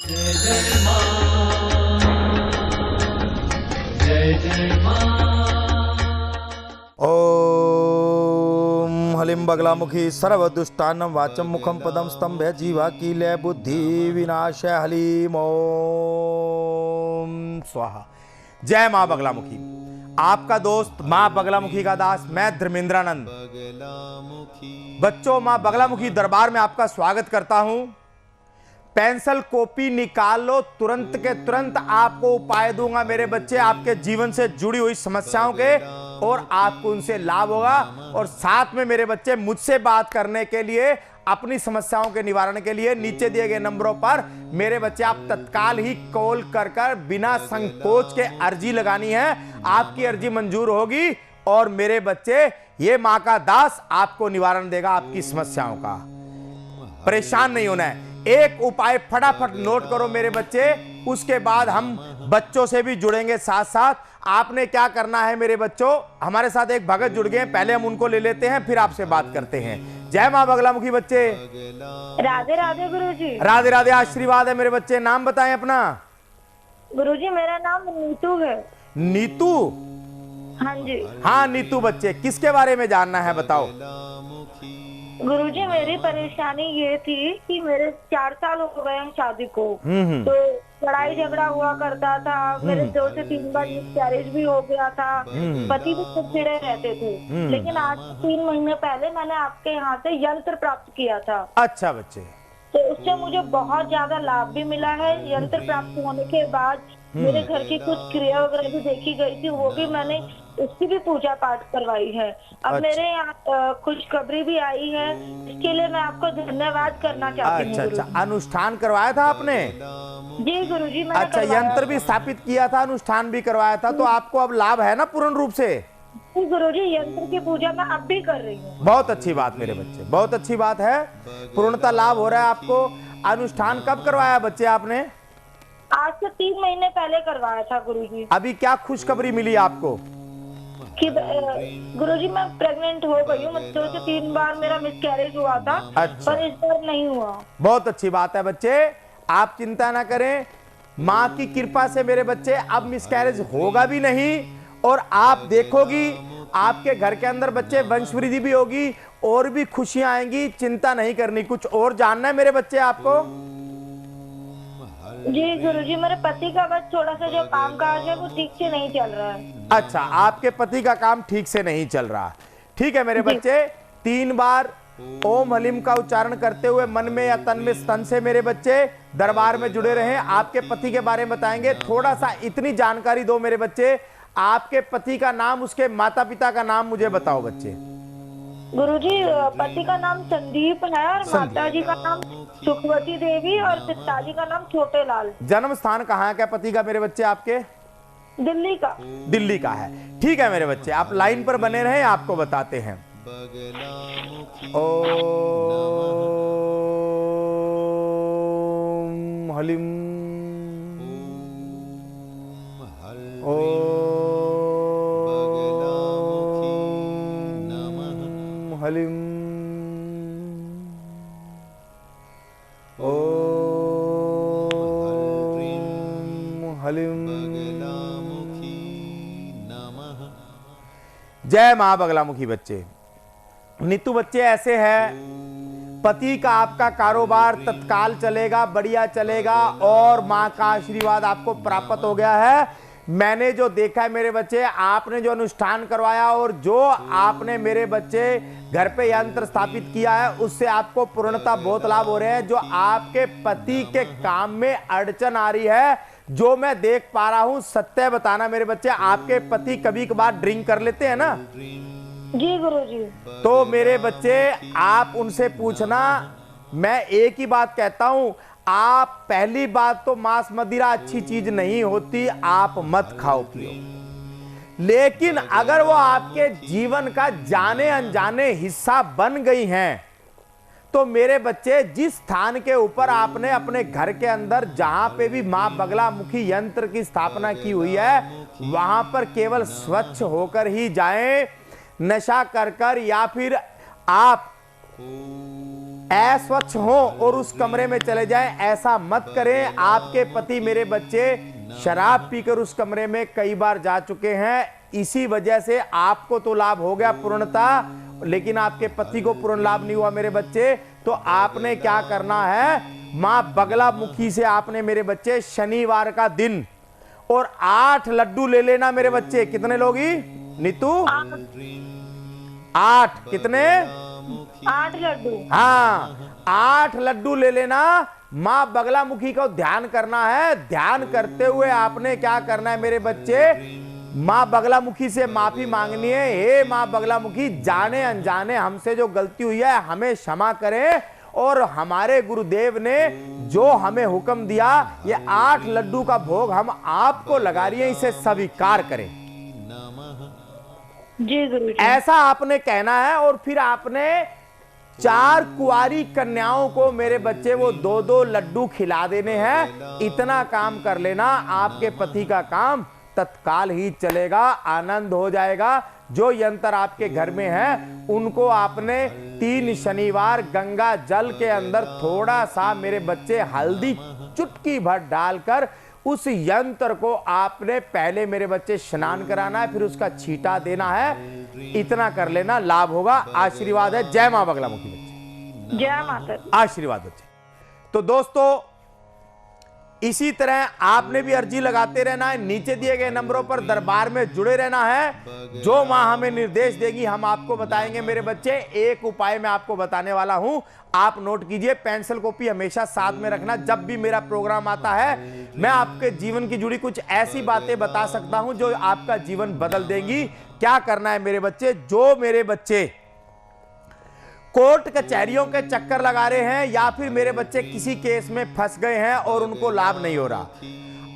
जय जय मां, जय जय मां। ओम हलिम बगलामुखी सर्वदुष्टानं वाचम मुखम पदम स्तंभे जीवा कीले बुद्धि विनाश हलीम ओम स्वाहा। जय मां बगलामुखी। आपका दोस्त मां बगलामुखी का दास मैं धर्मेंद्रानंद बच्चों मां बगलामुखी दरबार में आपका स्वागत करता हूं। पेंसिल कॉपी निकाल लो, तुरंत के तुरंत आपको उपाय दूंगा मेरे बच्चे, आपके जीवन से जुड़ी हुई समस्याओं के, और आपको उनसे लाभ होगा। और साथ में मेरे बच्चे मुझसे बात करने के लिए, अपनी समस्याओं के निवारण के लिए नीचे दिए गए नंबरों पर मेरे बच्चे आप तत्काल ही कॉल कर बिना संकोच के अर्जी लगानी है। आपकी अर्जी मंजूर होगी और मेरे बच्चे ये मां का दास आपको निवारण देगा आपकी समस्याओं का। परेशान नहीं होना है। एक उपाय फटाफट नोट करो मेरे बच्चे, उसके बाद हम बच्चों से भी जुड़ेंगे साथ साथ। आपने क्या करना है मेरे बच्चों, हमारे साथ एक भगत जुड़ गए हैं, पहले हम उनको ले लेते हैं फिर आपसे बात करते हैं। जय मां बगलामुखी बच्चे। राधे राधे गुरुजी। राधे राधे, आशीर्वाद है मेरे बच्चे। नाम बताएं अपना। गुरुजी मेरा नाम नीतू है। नीतू? हाँ जी। हाँ नीतू बच्चे, किसके बारे में जानना है बताओ। गुरुजी मेरी परेशानी ये थी कि मेरे 4 साल हो गए हैं शादी को। तो लड़ाई झगड़ा हुआ करता था, मेरे 2 से 3 बार मिसकैरेज भी हो गया था, पति भी चिड़चिड़े रहते थे। लेकिन आज 3 महीने पहले मैंने आपके यहाँ से यंत्र प्राप्त किया था। अच्छा बच्चे। तो उससे मुझे बहुत ज्यादा लाभ भी मिला है। यंत्र प्राप्त होने के बाद मेरे घर की कुछ क्रिया वगैरह भी देखी गई थी, वो भी मैंने उसकी भी पूजा पाठ करवाई है। अब अच्छा। मेरे यहाँ खुशखबरी भी आई है, इसके लिए मैं आपको धन्यवाद करना चाहती हूँ। अच्छा, अनुष्ठान करवाया था आपने? जी गुरुजी मैंने अच्छा, करवाया यंत्र था। भी स्थापित किया था, अनुष्ठान भी करवाया था, तो आपको अब लाभ है ना पूर्ण रूप से? जी गुरुजी, यंत्र की पूजा मैं अब भी कर रही हूँ। बहुत अच्छी बात मेरे बच्चे, बहुत अच्छी बात है। पूर्णता लाभ हो रहा है आपको। अनुष्ठान कब करवाया बच्चे आपने? आज से 3 महीने पहले करवाया था गुरुजी। अभी क्या खुशखबरी मिली आपको? कि गुरुजी मैं प्रेग्नेंट हो गई हूँ। 2 से 3 बार मेरा मिसकैरेज हुआ था। अच्छा। पर इस बार नहीं हुआ। बहुत अच्छी बात है बच्चे, आप चिंता ना करें। माँ की कृपा से मेरे बच्चे अब मिसकैरेज होगा भी नहीं, और आप देखोगी आपके घर के अंदर बच्चे वंश वृद्धि भी होगी और भी खुशियां आएंगी। चिंता नहीं करनी। कुछ और जानना है मेरे बच्चे आपको? जी गुरुजी, मेरे पति का बस थोड़ा सा जो कामकाज है वो ठीक से नहीं चल रहा है। अच्छा, आपके पति का काम ठीक से नहीं चल रहा। ठीक है मेरे बच्चे, 3 बार ओम हलीम का उच्चारण करते हुए मन में या तन में स्तन से मेरे बच्चे दरबार में जुड़े रहें। आपके पति के बारे में बताएंगे। थोड़ा सा इतनी जानकारी दो मेरे बच्चे, आपके पति का नाम, उसके माता पिता का नाम मुझे बताओ बच्चे। गुरुजी पति का नाम संदीप है और माता जी का नाम सुखवती देवी और पिताजी का नाम छोटे लाल। जन्म स्थान कहाँ है क्या पति का मेरे बच्चे आपके? दिल्ली का। दिल्ली का है। ठीक है मेरे बच्चे, आप लाइन पर बने रहें, आपको बताते हैं। ओम हलीम, ओम हलीम, ओम हलीम। जय मां बगलामुखी बच्चे। नीतू बच्चे ऐसे है, पति का आपका कारोबार तत्काल चलेगा, बढ़िया चलेगा, और मां का आशीर्वाद आपको प्राप्त हो गया है। मैंने जो देखा है मेरे बच्चे, आपने जो अनुष्ठान करवाया और जो आपने मेरे बच्चे घर पे यंत्र स्थापित किया है, उससे आपको पूर्णता बहुत लाभ हो रहे हैं। जो आपके पति के काम में अड़चन आ रही है, जो मैं देख पा रहा हूं, सत्य बताना मेरे बच्चे, आपके पति कभी कभार ड्रिंक कर लेते हैं ना? जी गुरुजी। तो मेरे बच्चे आप उनसे पूछना। मैं एक ही बात कहता हूं, आप पहली बात तो मांस मदिरा अच्छी चीज नहीं होती, आप मत खाओ पियो। लेकिन अगर वो आपके जीवन का जाने अनजाने हिस्सा बन गई हैं, तो मेरे बच्चे जिस स्थान के ऊपर आपने अपने घर के अंदर जहां पे भी मां बगलामुखी यंत्र की स्थापना की हुई है, वहां पर केवल स्वच्छ होकर ही जाएं। नशा कर या फिर आप अस्वच्छ हो और उस कमरे में चले जाएं, ऐसा मत करें। आपके पति मेरे बच्चे शराब पीकर उस कमरे में कई बार जा चुके हैं, इसी वजह से आपको तो लाभ हो गया पूर्णता, लेकिन आपके पति को पूर्ण लाभ नहीं हुआ मेरे बच्चे। तो आपने क्या करना है, मां बगलामुखी से आपने मेरे बच्चे शनिवार का दिन और 8 लड्डू ले लेना मेरे बच्चे। कितने लोगी नीतू? 8। कितने? 8 लड्डू। हाँ, 8 लड्डू ले लेना। मां बगलामुखी को ध्यान करना है। ध्यान करते हुए आपने क्या करना है मेरे बच्चे, मां बगलामुखी से माफी मांगनी है। हे मां बगलामुखी, जाने अनजाने हमसे जो गलती हुई है हमें क्षमा करें, और हमारे गुरुदेव ने जो हमें हुक्म दिया, ये 8 लड्डू का भोग हम आपको लगा रही है, इसे स्वीकार करें। जी गुरुजी। ऐसा आपने कहना है। और फिर आपने 4 कुंवारी कन्याओं को मेरे बच्चे वो 2-2 लड्डू खिला देने हैं। इतना काम कर लेना, आपके पति का काम तत्काल ही चलेगा, आनंद हो जाएगा। जो यंत्र आपके घर में है उनको आपने 3 शनिवार गंगा जल के अंदर थोड़ा सा मेरे बच्चे हल्दी चुटकी भर डालकर उस यंत्र को आपने पहले मेरे बच्चे स्नान कराना है, फिर उसका छींटा देना है। इतना कर लेना, लाभ होगा। आशीर्वाद है। जय मां बगलामुखी बच्चे। जय माता। आशीर्वाद बच्चे। तो दोस्तों, इसी तरह आपने भी अर्जी लगाते रहना है। नीचे दिए गए नंबरों पर दरबार में जुड़े रहना है। जो मां हमें निर्देश देगी हम आपको बताएंगे मेरे बच्चे। एक उपाय मैं आपको बताने वाला हूं, आप नोट कीजिए। पेंसिल कॉपी हमेशा साथ में रखना। जब भी मेरा प्रोग्राम आता है मैं आपके जीवन की जुड़ी कुछ ऐसी बातें बता सकता हूं जो आपका जीवन बदल देंगी। क्या करना है मेरे बच्चे, जो मेरे बच्चे कोर्ट कचहरियों के चक्कर लगा रहे हैं या फिर मेरे बच्चे किसी केस में फंस गए हैं और उनको लाभ नहीं हो रहा,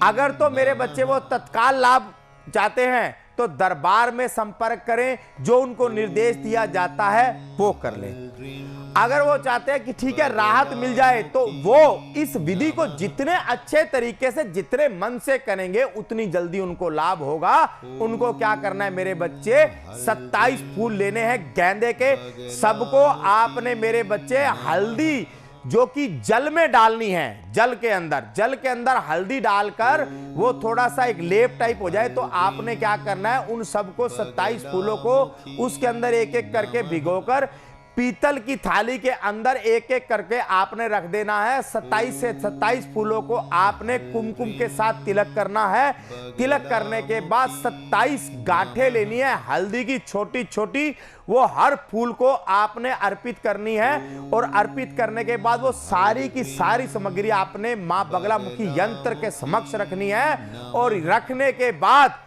अगर तो मेरे बच्चे वो तत्काल लाभ चाहते हैं तो दरबार में संपर्क करें। जो उनको निर्देश दिया जाता है वो कर लें। अगर वो चाहते हैं कि ठीक है राहत मिल जाए, तो वो इस विधि को जितने अच्छे तरीके से, जितने मन से करेंगे उतनी जल्दी उनको लाभ होगा। उनको क्या करना है मेरे बच्चे, 27 फूल लेने हैं गेंदे के। सबको आपने मेरे बच्चे हल्दी जो कि जल में डालनी है, जल के अंदर हल्दी डालकर वो थोड़ा सा एक लेप टाइप हो जाए, तो आपने क्या करना है, उन सबको 27 फूलों को उसके अंदर एक एक करके भिगोकर पीतल की थाली के अंदर एक एक करके आपने रख देना है। 27 से 27 फूलों को आपने कुमकुम के साथ तिलक करना है। तिलक करने के बाद 27 गांठें लेनी है हल्दी की, छोटी छोटी। वो हर फूल को आपने अर्पित करनी है, और अर्पित करने के बाद वो सारी की सारी सामग्री आपने मां बगलामुखी यंत्र के समक्ष रखनी है। और रखने के बाद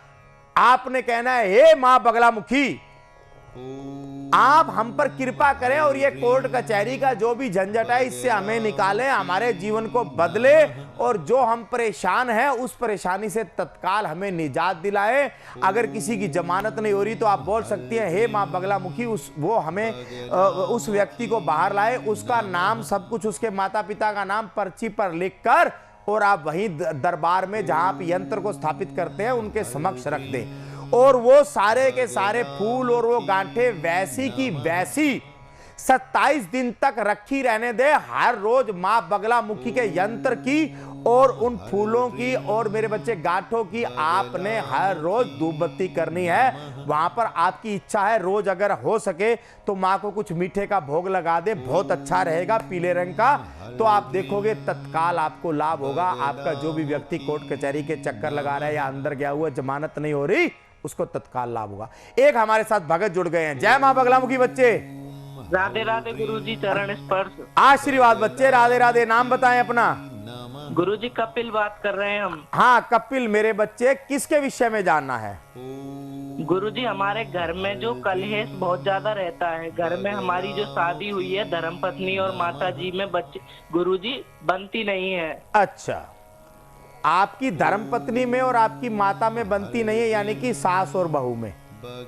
आपने कहना है, हे मां बगलामुखी, आप हम पर कृपा करें और ये कोर्ट कचहरी का जो भी झंझट है इससे हमें निकालें, हमारे जीवन को बदले, और जो हम परेशान हैं उस परेशानी से तत्काल हमें निजात दिलाएं। अगर किसी की जमानत नहीं हो रही तो आप बोल सकती हैं, हे मां बगलामुखी, वो हमें उस व्यक्ति को बाहर लाए, उसका नाम सब कुछ, उसके माता पिता का नाम पर्ची पर लिखकर, और आप वहीं दरबार में जहां आप यंत्र को स्थापित करते हैं उनके समक्ष रख दें। और वो सारे के सारे फूल और वो गांठें वैसी की वैसी 27 दिन तक रखी रहने दे। हर रोज मां बगलामुखी के यंत्र की और उन फूलों की और मेरे बच्चे गांठों की आपने हर रोज धूप बत्ती करनी है। वहां पर आपकी इच्छा है रोज अगर हो सके तो मां को कुछ मीठे का भोग लगा दे, बहुत अच्छा रहेगा, पीले रंग का। तो आप देखोगे तत्काल आपको लाभ होगा। आपका जो भी व्यक्ति कोर्ट कचहरी के चक्कर लगा रहा है या अंदर गया हुआ, जमानत नहीं हो रही, उसको तत्काल लाभ होगा। एक हमारे साथ भगत जुड़ गए हैं। जय मां बगलामुखी बच्चे। राधे राधे गुरुजी, चरण स्पर्श। आशीर्वाद बच्चे। राधे राधे। नाम बताएं अपना। गुरुजी कपिल बात कर रहे हैं हम। हाँ कपिल, मेरे बच्चे किसके विषय में जानना है? गुरुजी हमारे घर में जो कलहेश बहुत ज्यादा रहता है, घर में हमारी जो शादी हुई है धर्मपत्नी और माता जी में बच्चे गुरुजी बनती नहीं है। अच्छा, आपकी धर्मपत्नी में और आपकी माता में बनती नहीं है, यानी कि सास और बहू में?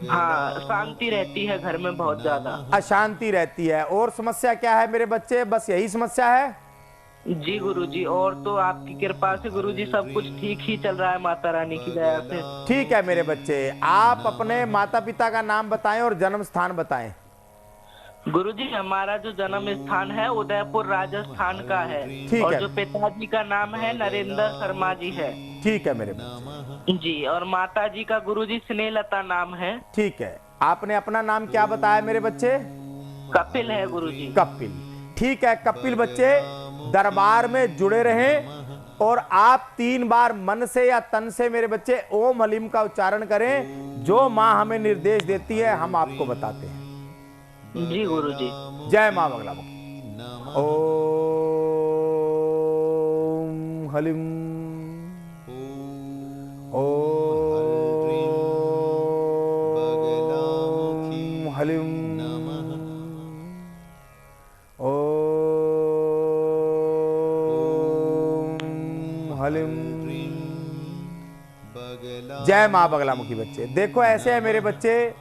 हाँ, शांति रहती है घर में, बहुत ज्यादा अशांति रहती है। और समस्या क्या है मेरे बच्चे? बस यही समस्या है? जी गुरुजी, और तो आपकी कृपा से गुरुजी सब कुछ ठीक ही चल रहा है, माता रानी की दया से। ठीक है मेरे बच्चे, आप अपने माता पिता का नाम बताएं और जन्म स्थान बताएं। गुरुजी हमारा जो जन्म स्थान है उदयपुर राजस्थान का है। ठीक और है। जो पिताजी का नाम है नरेंद्र शर्मा जी है। ठीक है मेरे बच्चे, जी। और माता जी का गुरुजी स्नेहलता नाम है। ठीक है। आपने अपना नाम क्या बताया मेरे बच्चे? कपिल है गुरुजी। कपिल। ठीक है कपिल बच्चे, दरबार में जुड़े रहें और आप 3 बार मन से या तन से मेरे बच्चे ओम हलीम का उच्चारण करें। जो माँ हमें निर्देश देती है हम आपको बताते हैं। जी गुरुजी। जय माँ बगला मुखी। ओम हलीम, ओम हलीम, ओम हलीम। जय माँ बगलामुखी। बच्चे देखो ऐसे है मेरे बच्चे,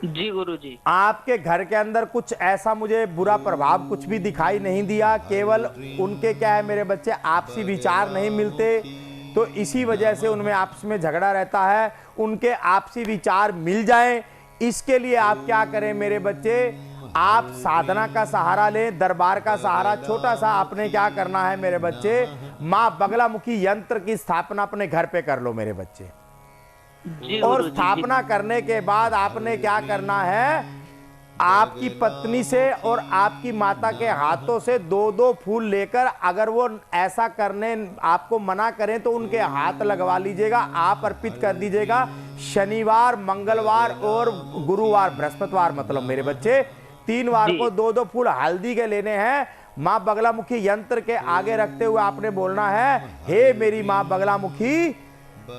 जी गुरुजी। आपके घर के अंदर कुछ ऐसा मुझे बुरा प्रभाव कुछ भी दिखाई नहीं दिया। केवल उनके क्या है मेरे बच्चे, आपसी विचार नहीं मिलते, तो इसी वजह से उनमें आपस में झगड़ा रहता है। उनके आपसी विचार मिल जाएं, इसके लिए आप क्या करें मेरे बच्चे, आप साधना का सहारा लें, दरबार का सहारा। छोटा सा आपने क्या करना है मेरे बच्चे, माँ बगलामुखी यंत्र की स्थापना अपने घर पे कर लो मेरे बच्चे। जी और गुरुजी। स्थापना करने के बाद आपने क्या करना है, आपकी पत्नी से और आपकी माता के हाथों से 2-2 फूल लेकर, अगर वो ऐसा करने आपको मना करें तो उनके हाथ लगवा लीजिएगा, आप अर्पित कर दीजिएगा। शनिवार, मंगलवार और गुरुवार, बृहस्पतिवार मतलब मेरे बच्चे 3 बार को 2-2 फूल हल्दी के लेने हैं। माँ बगलामुखी यंत्र के आगे रखते हुए आपने बोलना है, हे मेरी माँ बगलामुखी,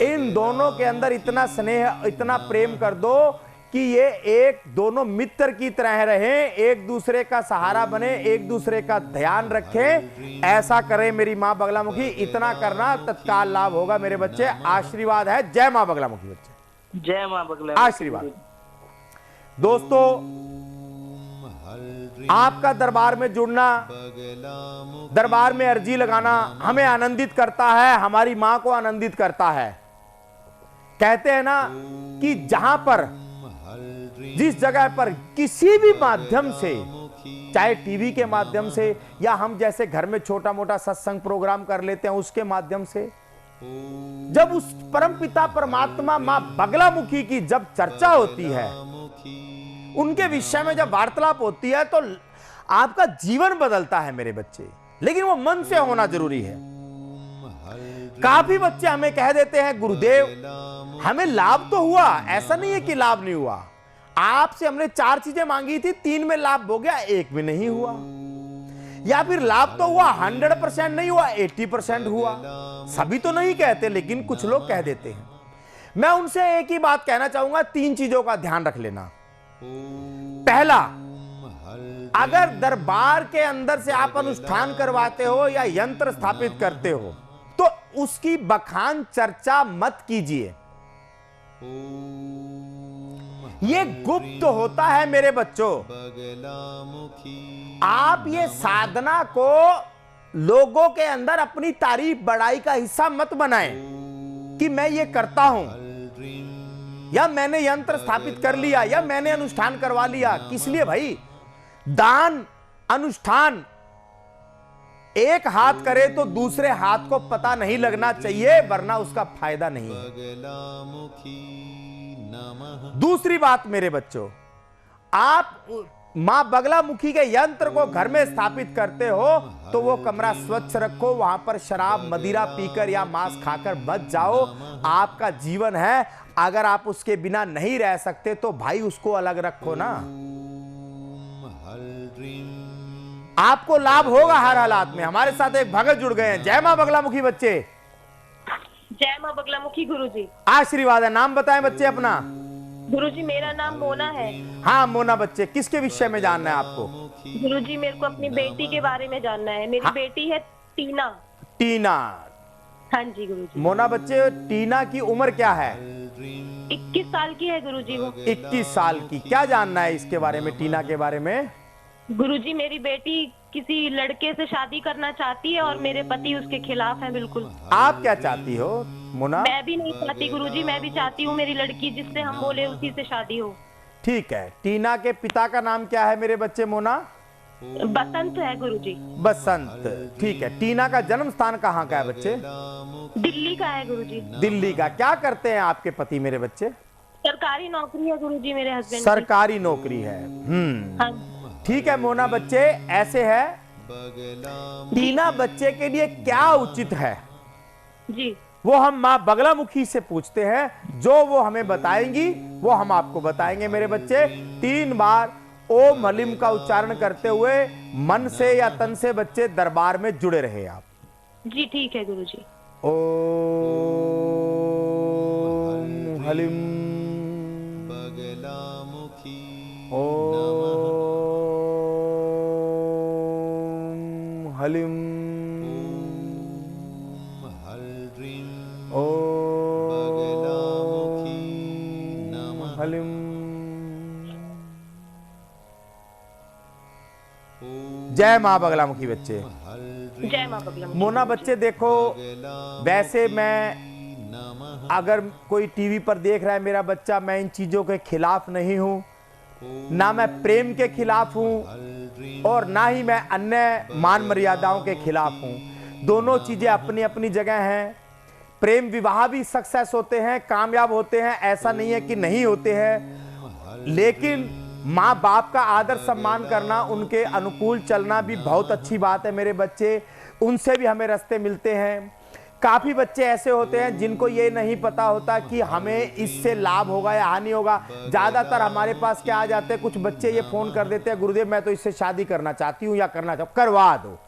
इन दोनों के अंदर इतना स्नेह, इतना प्रेम कर दो कि ये एक दोनों मित्र की तरह रहें, एक दूसरे का सहारा बने, एक दूसरे का ध्यान रखें। ऐसा करें मेरी माँ बगलामुखी, इतना करना तत्काल लाभ होगा मेरे बच्चे। आशीर्वाद है। जय माँ बगलामुखी बच्चे। जय माँ बगला। आशीर्वाद। दोस्तों आपका दरबार में जुड़ना, दरबार में अर्जी लगाना हमें आनंदित करता है, हमारी मां को आनंदित करता है। कहते हैं ना कि जहां पर, जिस जगह पर किसी भी माध्यम से, चाहे टीवी के माध्यम से या हम जैसे घर में छोटा मोटा सत्संग प्रोग्राम कर लेते हैं उसके माध्यम से, जब उस परमपिता परमात्मा मां बगलामुखी की जब चर्चा होती है, उनके विषय में जब वार्तालाप होती है, तो आपका जीवन बदलता है मेरे बच्चे। लेकिन वो मन से होना जरूरी है। काफी बच्चे हमें कह देते हैं, गुरुदेव हमें लाभ तो हुआ, ऐसा नहीं है कि लाभ नहीं हुआ। आपसे हमने 4 चीजें मांगी थी, 3 में लाभ हो गया, 1 में नहीं हुआ। या फिर लाभ तो हुआ, 100% नहीं हुआ, 80% हुआ। सभी तो नहीं कहते, लेकिन कुछ लोग कह देते हैं। मैं उनसे एक ही बात कहना चाहूंगा, 3 चीजों का ध्यान रख लेना। पहला, अगर दरबार के अंदर से आप अनुष्ठान करवाते हो या यंत्र स्थापित करते हो, तो उसकी बखान चर्चा मत कीजिए। ये गुप्त होता है मेरे बच्चों। आप ये साधना को लोगों के अंदर अपनी तारीफ बढ़ाई का हिस्सा मत बनाएं कि मैं ये करता हूं, या मैंने यंत्र स्थापित कर लिया, या मैंने अनुष्ठान करवा लिया। किस लिए भाई? दान अनुष्ठान एक हाथ करे तो दूसरे हाथ को पता नहीं लगना चाहिए, वरना उसका फायदा नहीं है। दूसरी बात मेरे बच्चों, आप मां बगलामुखी के यंत्र को घर में स्थापित करते हो तो वो कमरा स्वच्छ रखो, वहां पर शराब मदिरा पीकर या मांस खाकर बच जाओ। आपका जीवन है, अगर आप उसके बिना नहीं रह सकते तो भाई उसको अलग रखो ना। आपको लाभ होगा हर हालात में। हमारे साथ एक भगत जुड़ गए हैं। जय मां बगलामुखी बच्चे। जय माँ बगलामुखी गुरुजी। आशीर्वाद है। नाम बताएं बच्चे अपना। गुरुजी मेरा नाम मोना है। हाँ मोना बच्चे, किसके विषय में जानना है आपको? गुरुजी मेरे को अपनी बेटी के बारे में जानना है। मेरी बेटी है टीना। टीना। हाँ जी गुरुजी। मोना बच्चे, टीना की उम्र क्या है? 21 साल की है गुरुजी वो। 21 साल की। क्या जानना है इसके बारे में, टीना के बारे में? गुरुजी मेरी बेटी किसी लड़के से शादी करना चाहती है और मेरे पति उसके खिलाफ हैं बिल्कुल। आप क्या चाहती हो मोना? मैं भी नहीं चाहती गुरुजी, मैं भी चाहती हूँ मेरी लड़की जिससे हम बोले उसी से शादी हो। ठीक है। टीना के पिता का नाम क्या है मेरे बच्चे मोना? बसंत है गुरुजी। बसंत, ठीक है। टीना का जन्म स्थान कहाँ का है बच्चे? दिल्ली का है गुरुजी। दिल्ली का। क्या करते हैं आपके पति मेरे बच्चे? सरकारी नौकरी है गुरुजी मेरे हस्बैंड की। सरकारी नौकरी है। हाँ ठीक है मोना बच्चे, ऐसे है टीना बच्चे के लिए क्या उचित है जी। वो हम माँ बगलामुखी से पूछते हैं, जो वो हमें बताएंगी वो हम आपको बताएंगे मेरे बच्चे। 3 बार ओम हलीम का उच्चारण करते हुए मन से या तन से बच्चे दरबार में जुड़े रहे आप। जी ठीक है गुरुजी। ओम हलीम ओम हलीम हलीम। जय माँ बगलामुखी बच्चे। जय माँ बगलामुखी। मोना बच्चे देखो, वैसे मैं अगर कोई टीवी पर देख रहा है मेरा बच्चा, मैं इन चीजों के खिलाफ नहीं हूं, ना मैं प्रेम के खिलाफ हूं और ना ही मैं अन्य मान मर्यादाओं के खिलाफ हूं। दोनों चीजें अपनी अपनी जगह हैं। प्रेम विवाह भी सक्सेस होते हैं, कामयाब होते हैं, ऐसा नहीं है कि नहीं होते हैं। लेकिन माँ बाप का आदर सम्मान करना, उनके अनुकूल चलना भी बहुत अच्छी बात है मेरे बच्चे। उनसे भी हमें रास्ते मिलते हैं। काफी बच्चे ऐसे होते हैं जिनको ये नहीं पता होता कि हमें इससे लाभ होगा या हानि होगा। ज्यादातर हमारे पास क्या आ जाते हैं, कुछ बच्चे ये फोन कर देते हैं, गुरुदेव मैं तो इससे शादी करना चाहती हूँ या करना चाहूँ, करवा दो।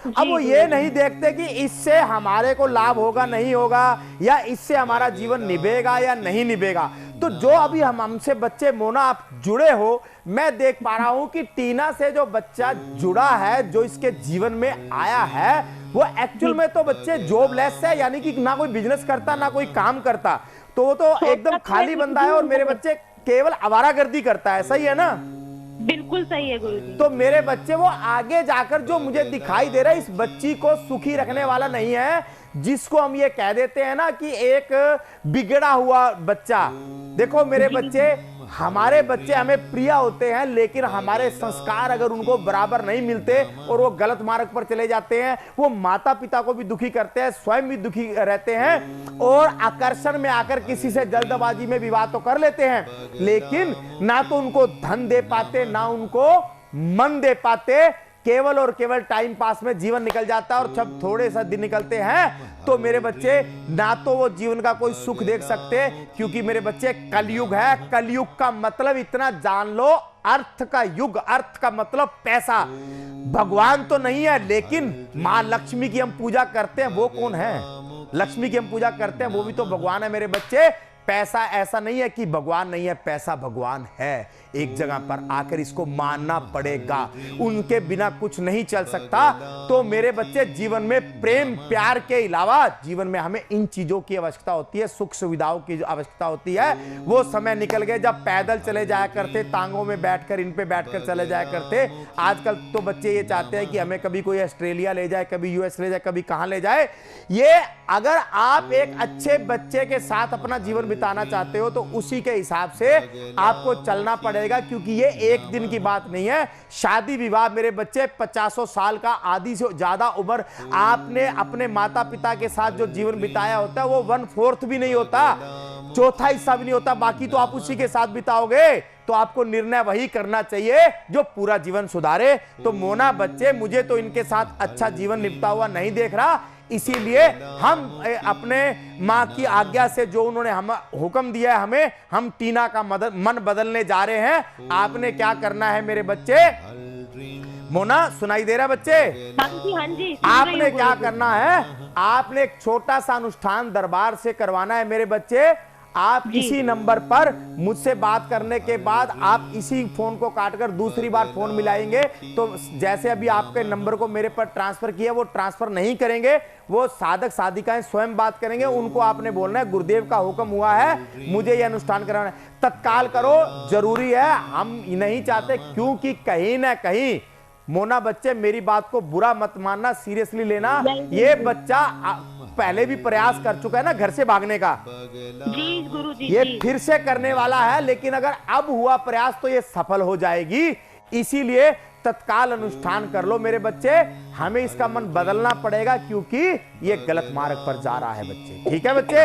अब वो ये नहीं देखते कि इससे हमारे को लाभ होगा नहीं होगा, या इससे हमारा जीवन निभेगा या नहीं निभेगा। तो जो अभी हमसे बच्चे मोना आप जुड़े हो, मैं देख पा रहा हूं कि टीना से जो बच्चा जुड़ा है, जो इसके जीवन में आया है, वो एक्चुअल में तो बच्चे जॉबलेस है, यानी कि ना कोई बिजनेस करता ना कोई काम करता, तो वो तो एकदम खाली बंदा है और मेरे बच्चे केवल आवारागर्दी करता है। सही है ना? बिल्कुल सही है गुरुजी। तो मेरे बच्चे वो आगे जाकर जो मुझे दिखाई दे रहा है, इस बच्ची को सुखी रखने वाला नहीं है, जिसको हम ये कह देते हैं ना कि एक बिगड़ा हुआ बच्चा। देखो मेरे बच्चे, हमारे बच्चे हमें प्रिय होते हैं, लेकिन हमारे संस्कार अगर उनको बराबर नहीं मिलते और वो गलत मार्ग पर चले जाते हैं, वो माता पिता को भी दुखी करते हैं, स्वयं भी दुखी रहते हैं और आकर्षण में आकर किसी से जल्दबाजी में विवाह तो कर लेते हैं, लेकिन ना तो उनको धन दे पाते ना उनको मन दे पाते। केवल और केवल टाइम पास में जीवन निकल जाता है और जब थोड़े सा दिन निकलते हैं तो मेरे बच्चे ना तो वो जीवन का कोई सुख देख सकते, क्योंकि मेरे बच्चे कलयुग है। कलयुग का मतलब इतना जान लो, अर्थ का युग, अर्थ का मतलब पैसा। भगवान तो नहीं है, लेकिन मां लक्ष्मी की हम पूजा करते हैं, वो कौन है? लक्ष्मी की हम पूजा करते हैं, वो भी तो भगवान है मेरे बच्चे। पैसा ऐसा नहीं है कि भगवान नहीं है, पैसा भगवान है। एक जगह पर आकर इसको मानना पड़ेगा, उनके बिना कुछ नहीं चल सकता। तो मेरे बच्चे, जीवन में प्रेम प्यार के अलावा जीवन में हमें इन चीजों की आवश्यकता होती है, सुख सुविधाओं की आवश्यकता होती है। वो समय निकल गए जब पैदल चले जाया करते, टांगों में बैठकर, इन पे बैठकर चले जाया करते। आजकल तो बच्चे ये चाहते हैं कि हमें कभी कोई ऑस्ट्रेलिया ले जाए, कभी यूएस ले जाए, कभी कहां ले जाए। ये अगर आप एक अच्छे बच्चे के साथ अपना जीवन बिताना चाहते हो तो उसी के हिसाब से आपको चलना पड़ेगा, क्योंकि ये एक दिन की बात नहीं है। शादी विवाह मेरे बच्चे 50 साल का, आधी से ज्यादा उम्र आपने अपने माता पिता के साथ जो जीवन बिताया होता है वो 1/4 भी नहीं होता, चौथा हिस्सा भी नहीं होता, बाकी तो आप उसी के साथ बिताओगे। तो आपको निर्णय वही करना चाहिए जो पूरा जीवन सुधारे। तो मोना बच्चे, मुझे तो इनके साथ अच्छा जीवन निभता हुआ नहीं देख रहा, इसीलिए हम अपने माँ की आज्ञा से जो उन्होंने हम हुक्म दिया है हमें, हम टीना का मन बदलने जा रहे हैं। आपने क्या करना है मेरे बच्चे? मोना सुनाई दे रहा बच्चे? हाँ जी हाँ जी। आपने क्या करना है? आपने एक छोटा सा अनुष्ठान दरबार से करवाना है मेरे बच्चे। आप इसी नंबर पर मुझसे बात करने के बाद आप इसी फोन को काटकर दूसरी बार फोन मिलाएंगे, तो जैसे अभी आपके नंबर को मेरे पर ट्रांसफर किया, वो ट्रांसफर नहीं करेंगे, वो साधक साधिकाएं स्वयं बात करेंगे। उनको आपने बोलना है गुरुदेव का हुक्म हुआ है, मुझे ये अनुष्ठान कराना है, तत्काल करो, जरूरी है। हम नहीं चाहते, क्योंकि कहीं ना कहीं मोना बच्चे, मेरी बात को बुरा मत मानना, सीरियसली लेना, ये बच्चा पहले भी प्रयास कर चुका है ना घर से भागने का, जी गुरुजी ये जी। फिर से करने वाला है, लेकिन अगर अब हुआ प्रयास तो ये सफल हो जाएगी। इसीलिए तत्काल अनुष्ठान कर लो मेरे बच्चे, हमें इसका मन बदलना पड़ेगा क्योंकि ये गलत मार्ग पर जा रहा है बच्चे। ठीक है बच्चे?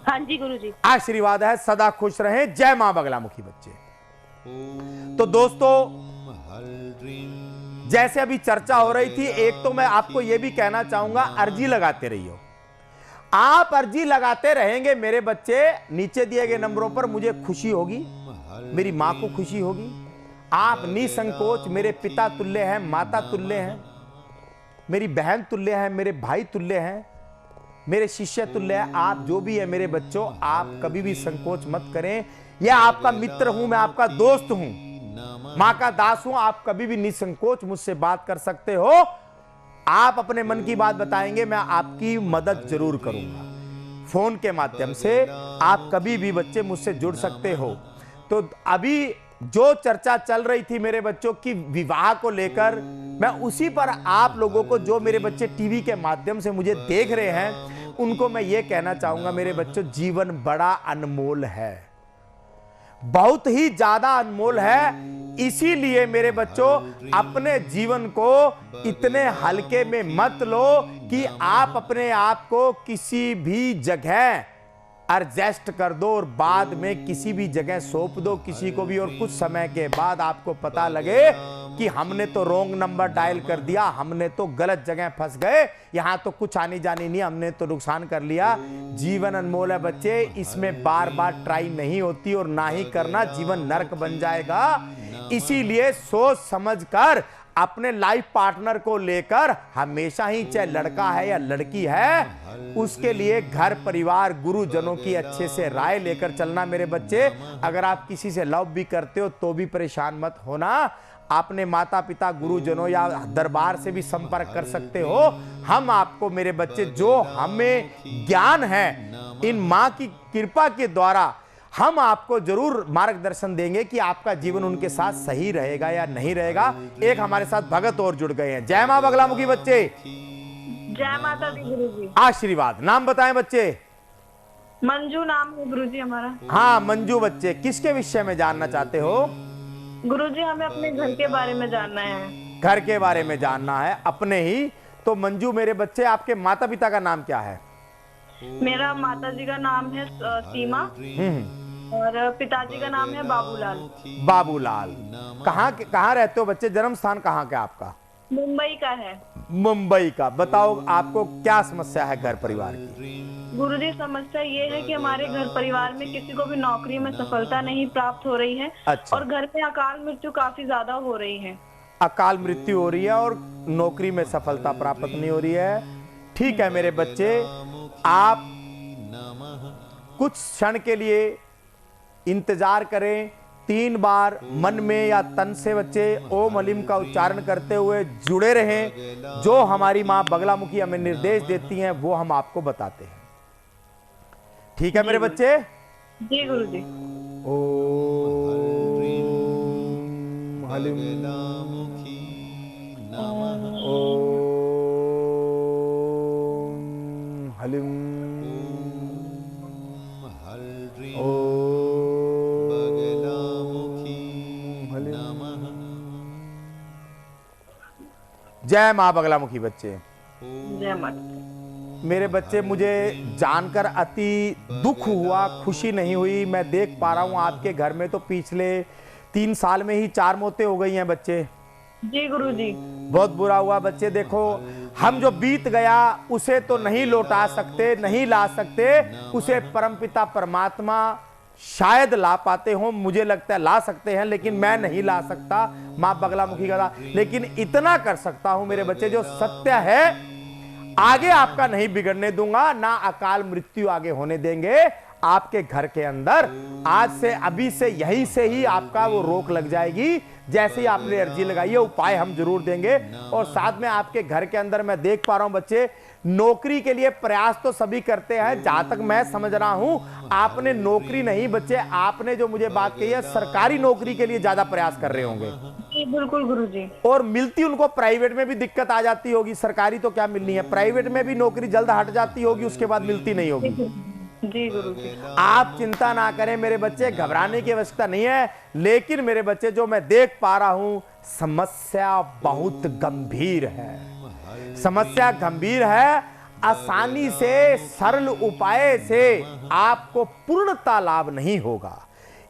हाँ जी गुरुजी। आशीर्वाद है, सदा खुश रहें। जय मां बगलामुखी बच्चे। तो दोस्तों, जैसे अभी चर्चा हो रही थी, एक तो मैं आपको यह भी कहना चाहूंगा, अर्जी लगाते रहिए। आप अर्जी लगाते रहेंगे मेरे बच्चे, नीचे दिए गए नंबरों पर मुझे खुशी होगी, मेरी मां को खुशी होगी। आप निसंकोच मेरे पिता तुल्य हैं, माता तुल्य हैं, मेरी बहन तुल्य है, मेरे भाई तुल्य हैं, मेरे शिष्य तुल्य है। आप जो भी है मेरे बच्चों, आप कभी भी संकोच मत करें। यह आपका मित्र हूं, मैं आपका दोस्त हूं, मां का दास हूं। आप कभी भी निसंकोच मुझसे बात कर सकते हो। आप अपने मन की बात बताएंगे, मैं आपकी मदद जरूर करूंगा। फोन के माध्यम से आप कभी भी बच्चे मुझसे जुड़ सकते हो। तो अभी जो चर्चा चल रही थी मेरे बच्चों की विवाह को लेकर, मैं उसी पर आप लोगों को, जो मेरे बच्चे टीवी के माध्यम से मुझे देख रहे हैं, उनको मैं ये कहना चाहूंगा मेरे बच्चों, जीवन बड़ा अनमोल है, बहुत ही ज्यादा अनमोल है। इसीलिए मेरे बच्चों, अपने जीवन को इतने हल्के में मत लो कि आप अपने आप को किसी भी जगह एडजस्ट कर दो और बाद में किसी भी जगह सौंप दो किसी को भी, और कुछ समय के बाद आपको पता लगे कि हमने तो रॉन्ग नंबर डायल कर दिया, हमने तो गलत जगह फंस गए, यहां तो कुछ आनी जानी नहीं, हमने तो नुकसान कर लिया। जीवन अनमोल है बच्चे, इसमें बार बार ट्राई नहीं होती और ना ही करना, जीवन नरक बन जाएगा। इसीलिए सोच समझकर अपने लाइफ पार्टनर को लेकर हमेशा ही, चाहे लड़का है या लड़की है, उसके लिए घर परिवार गुरुजनों की अच्छे से राय लेकर चलना मेरे बच्चे। अगर आप किसी से लव भी करते हो तो भी परेशान मत होना, अपने माता पिता गुरुजनों या दरबार से भी संपर्क कर सकते हो। हम आपको मेरे बच्चे, जो हमें ज्ञान है इन मां की कृपा के द्वारा, हम आपको जरूर मार्गदर्शन देंगे कि आपका जीवन उनके साथ सही रहेगा या नहीं रहेगा। एक हमारे साथ भगत और जुड़ गए हैं। जय मां बगलामुखी बच्चे। जय माता दी गुरुजी। आशीर्वाद। नाम बताएं बच्चे। मंजू नाम है गुरुजी हमारा। हाँ मंजू बच्चे, किसके विषय में जानना चाहते हो? गुरुजी हमें अपने घर के बारे में जानना है। घर के बारे में जानना है अपने ही। तो मंजू मेरे बच्चे, आपके माता पिता का नाम क्या है? मेरा माता जी का नाम है सीमा और पिताजी का नाम है बाबूलाल। बाबूलाल। कहाँ रहते हो बच्चे? जन्म स्थान कहाँ का आपका? मुंबई का है। मुंबई का। बताओ आपको क्या समस्या है घर परिवार की? गुरुजी समस्या ये है कि हमारे घर परिवार में किसी को भी नौकरी में सफलता नहीं प्राप्त हो रही है। अच्छा। और घर में अकाल मृत्यु काफी ज्यादा हो रही है। अकाल मृत्यु हो रही है और नौकरी में सफलता प्राप्त नहीं हो रही है। ठीक है मेरे बच्चे, आप कुछ क्षण के लिए इंतजार करें। 3 बार मन में या तन से बच्चे ओम हलीम का उच्चारण करते हुए जुड़े रहें। जो हमारी मां बगलामुखी हमें निर्देश देती हैं वो हम आपको बताते हैं। ठीक है मेरे बच्चे? जी गुरुजी। ओम हलीम, ओम हलीम, जय मां बगलामुखी बच्चे। जय माता। मेरे बच्चे, मुझे जानकर अति दुख हुआ, खुशी नहीं हुई। मैं देख पा रहा हूं आपके घर में तो पिछले 3 साल में ही 4 मौतें हो गई हैं बच्चे। जी गुरुजी। बहुत बुरा हुआ बच्चे। देखो, हम जो बीत गया उसे तो नहीं लौटा सकते, नहीं ला सकते, उसे परमपिता परमात्मा शायद ला पाते हो, मुझे लगता है ला सकते हैं, लेकिन मैं नहीं ला सकता मां बगलामुखी का। लेकिन इतना कर सकता हूं मेरे बच्चे, जो सत्य है आगे आपका नहीं बिगड़ने दूंगा, ना अकाल मृत्यु आगे होने देंगे आपके घर के अंदर। आज से, अभी से, यहीं से ही आपका वो रोक लग जाएगी। जैसे ही आपने अर्जी लगाई है, उपाय हम जरूर देंगे। और साथ में आपके घर के अंदर मैं देख पा रहा हूं बच्चे, नौकरी के लिए प्रयास तो सभी करते हैं। जहां तक मैं समझ रहा हूं, आपने नौकरी नहीं बच्चे, आपने जो मुझे बात कही है, सरकारी नौकरी के लिए ज्यादा प्रयास कर रहे होंगे। जी बिल्कुल गुरुजी। और मिलती उनको प्राइवेट में भी दिक्कत आ जाती होगी, सरकारी तो क्या मिलनी है, प्राइवेट में भी नौकरी जल्द हट जाती होगी, उसके बाद मिलती नहीं होगी। जी गुरुजी। आप चिंता ना करें मेरे बच्चे, घबराने की आवश्यकता नहीं है। लेकिन मेरे बच्चे जो मैं देख पा रहा हूं, समस्या बहुत गंभीर है, समस्या गंभीर है। आसानी से सरल उपाय से आपको पूर्णता लाभ नहीं होगा।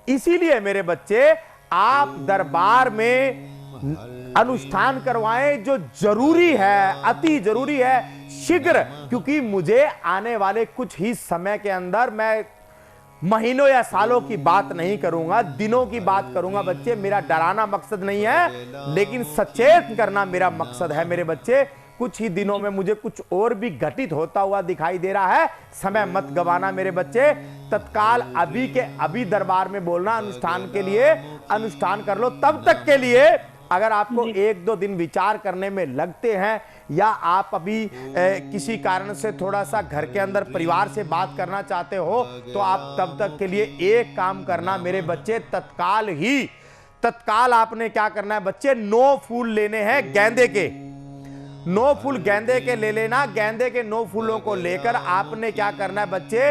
इसीलिए मेरे बच्चे आप दरबार में अनुष्ठान करवाएं, जो जरूरी है, अति जरूरी है, शीघ्र। क्योंकि मुझे आने वाले कुछ ही समय के अंदर, मैं महीनों या सालों की बात नहीं करूंगा, दिनों की बात करूंगा बच्चे। मेरा डराना मकसद नहीं है, लेकिन सचेत करना मेरा मकसद है मेरे बच्चे। कुछ ही दिनों में मुझे कुछ और भी घटित होता हुआ दिखाई दे रहा है। समय मत गवाना मेरे बच्चे, तत्काल अभी के अभी दरबार में बोलना अनुष्ठान के लिए, अनुष्ठान कर लो। तब तक के लिए अगर आपको 1-2 दिन विचार करने में लगते हैं, या आप अभी किसी कारण से थोड़ा सा घर के अंदर परिवार से बात करना चाहते हो, तो आप तब तक के लिए एक काम करना मेरे बच्चे, तत्काल आपने क्या करना है बच्चे, 9 फूल लेने हैं गेंदे के, 9 फूल गेंदे के ले लेना। गेंदे के 9 फूलों को लेकर आपने क्या करना है बच्चे,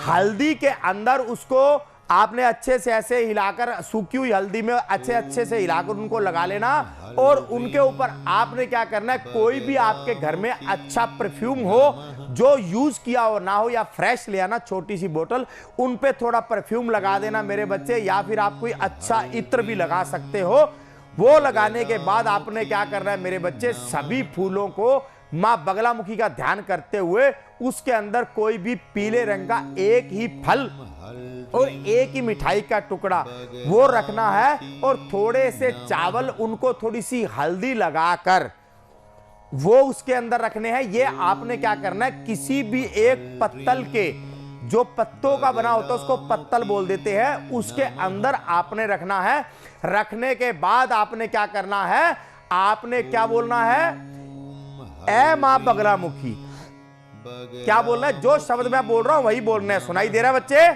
हल्दी के अंदर उसको आपने अच्छे से ऐसे हिलाकर, सूखी हुई हल्दी में अच्छे से हिलाकर उनको लगा लेना। और उनके ऊपर आपने क्या करना है, कोई भी आपके घर में अच्छा परफ्यूम हो, जो यूज किया हो ना हो, या फ्रेश ले आना छोटी सी बोतल, उन पे थोड़ा परफ्यूम लगा देना मेरे बच्चे। या फिर आप कोई अच्छा इत्र भी लगा सकते हो। वो लगाने के बाद आपने क्या करना है मेरे बच्चे, सभी फूलों को मां बगलामुखी का ध्यान करते हुए उसके अंदर कोई भी पीले रंग का एक ही फल और एक ही मिठाई का टुकड़ा वो रखना है। और थोड़े से चावल, उनको थोड़ी सी हल्दी लगाकर वो उसके अंदर रखने हैं। ये आपने क्या करना है, किसी भी एक पत्तल के, जो पत्तों का बना होता है उसको पत्तल बोल देते हैं, उसके अंदर आपने रखना है। रखने के बाद आपने क्या करना है, आपने क्या बोलना है, ऐ मां बगलामुखी। क्या बोलना है, जो शब्द मैं बोल रहा हूं वही बोलना है। सुनाई दे रहा है बच्चे?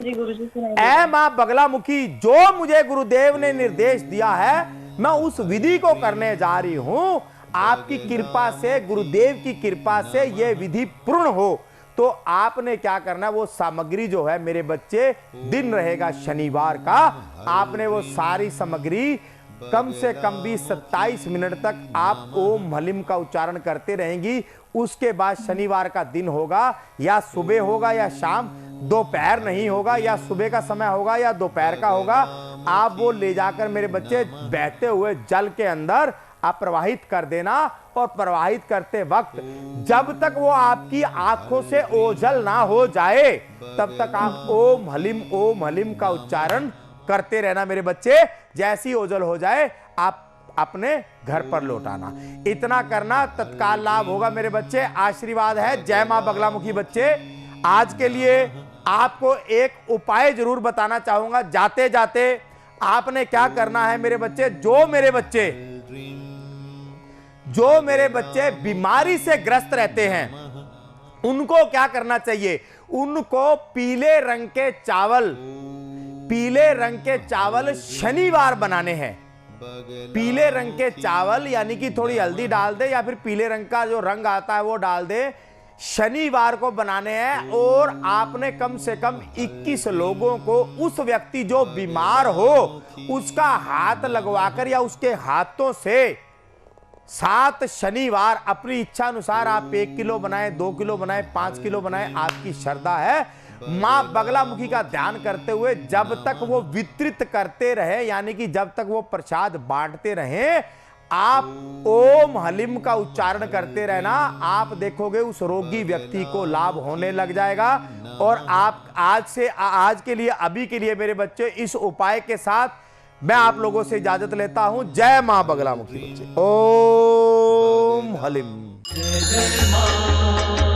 जी गुरुजी। ऐ मां बगलामुखी, जो मुझे गुरुदेव ने निर्देश दिया है, मैं उस विधि को करने जा रही हूं। आपकी कृपा से, गुरुदेव की कृपा से यह विधि पूर्ण हो। तो आपने क्या करना है, वो सामग्री जो है मेरे बच्चे, दिन रहेगा शनिवार का, आपने वो सारी सामग्री कम से कम भी 27 मिनट तक आप ओम हलिम का उच्चारण करते रहेंगी। उसके बाद शनिवार का दिन होगा, या सुबह होगा या शाम, दोपहर नहीं होगा, या सुबह का समय होगा या दोपहर का होगा। आप वो ले जाकर मेरे बच्चे बहते हुए जल के अंदर आप प्रवाहित कर देना। और प्रवाहित करते वक्त जब तक वो आपकी आंखों से ओझल ना हो जाए, तब तक आप ओम हलिम का उच्चारण करते रहना मेरे बच्चे। जैसी ओझल हो जाए आप अपने घर पर लौटाना। इतना करना, तत्काल लाभ होगा मेरे बच्चे। आशीर्वाद है। जय मां बगलामुखी। बच्चे आज के लिए आपको एक उपाय जरूर बताना चाहूंगा। जाते जाते आपने क्या करना है मेरे बच्चे, जो मेरे बच्चे बीमारी से ग्रस्त रहते हैं, उनको क्या करना चाहिए, उनको पीले रंग के चावल शनिवार बनाने हैं। पीले रंग के चावल, यानी कि थोड़ी हल्दी डाल दे, या फिर पीले रंग का जो रंग आता है वो डाल दे, शनिवार को बनाने हैं। और आपने कम से कम 21 लोगों को, उस व्यक्ति जो बीमार हो उसका हाथ लगवाकर, या उसके हाथों से 7 शनिवार अपनी इच्छा अनुसार आप 1 किलो बनाएं, 2 किलो बनाएं, 5 किलो बनाएं, आपकी श्रद्धा है। मां बगलामुखी का ध्यान करते हुए जब तक वो वितरित करते रहे, यानी कि जब तक वो प्रसाद बांटते रहे, आप ओम हलिम का उच्चारण करते रहना। आप देखोगे उस रोगी व्यक्ति को लाभ होने लग जाएगा। और आप आज के लिए, अभी के लिए मेरे बच्चे, इस उपाय के साथ मैं आप लोगों से इजाजत लेता हूं। जय मां बगलामुखी। बच्चे ओम हलिम। जय जय मां।